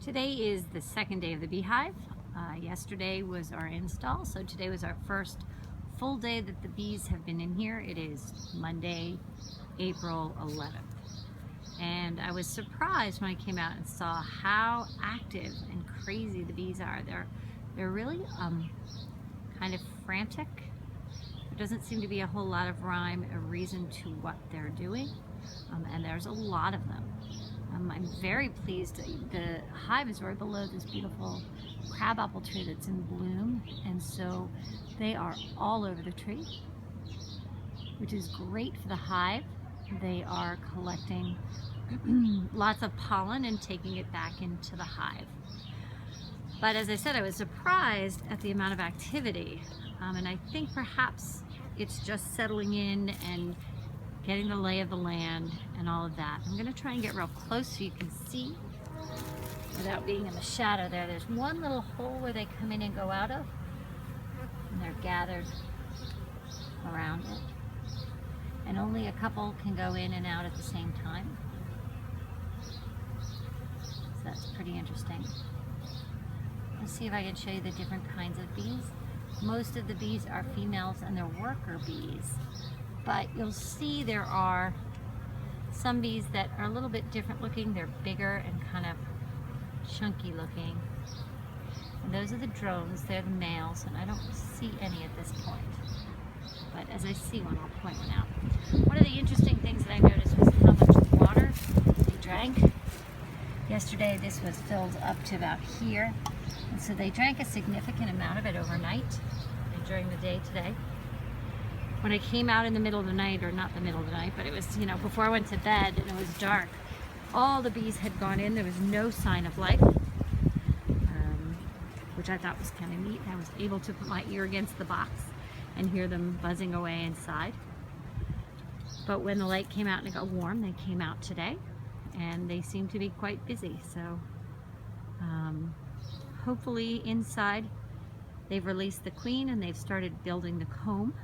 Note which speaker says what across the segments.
Speaker 1: Today is the second day of the beehive. Yesterday was our install, so today was our first full day that the bees have been in here. It is Monday, April 11th. And I was surprised when I came out and saw how active and crazy the bees are. They're really kind of frantic. There doesn't seem to be a whole lot of rhyme or reason to what they're doing, and there's a lot of them. I'm very pleased. The hive is right below this beautiful crabapple tree that's in bloom, and so they are all over the tree, which is great for the hive. They are collecting lots of pollen and taking it back into the hive. But as I said, I was surprised at the amount of activity, and I think perhaps it's just settling in and getting the lay of the land and all of that. I'm gonna try and get real close so you can see without being in the shadow there. There's one little hole where they come in and go out of, and they're gathered around it. And only a couple can go in and out at the same time. So that's pretty interesting. Let's see if I can show you the different kinds of bees. Most of the bees are females and they're worker bees. But you'll see there are some bees that are a little bit different looking. They're bigger and kind of chunky looking. And those are the drones. They're the males, and I don't see any at this point. But as I see one, I'll point one out. One of the interesting things that I noticed was how much water they drank. Yesterday this was filled up to about here. And so they drank a significant amount of it overnight and during the day today. When I came out in the middle of the night, or not the middle of the night, but it was, before I went to bed and it was dark, all the bees had gone in. There was no sign of life, which I thought was kind of neat. I was able to put my ear against the box and hear them buzzing away inside. But when the light came out and it got warm, they came out today, and they seem to be quite busy. So hopefully inside they've released the queen and they've started building the comb.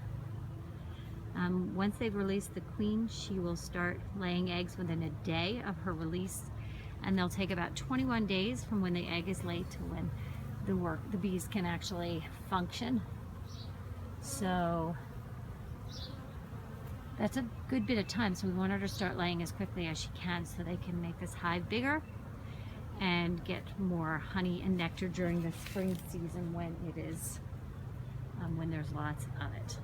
Speaker 1: Once they've released the queen, she will start laying eggs within a day of her release, and they'll take about 21 days from when the egg is laid to when the bees can actually function. So that's a good bit of time, so we want her to start laying as quickly as she can so they can make this hive bigger and get more honey and nectar during the spring season when it is when there's lots of it.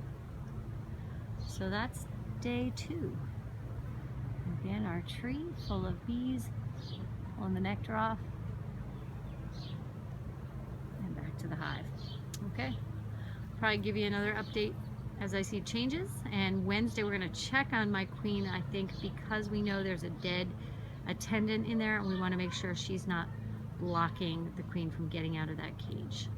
Speaker 1: So that's day 2. Again, our tree full of bees, pulling the nectar off, and back to the hive. Okay, probably give you another update as I see changes. And Wednesday we're going to check on my queen, I think, because we know there's a dead attendant in there, and we want to make sure she's not blocking the queen from getting out of that cage.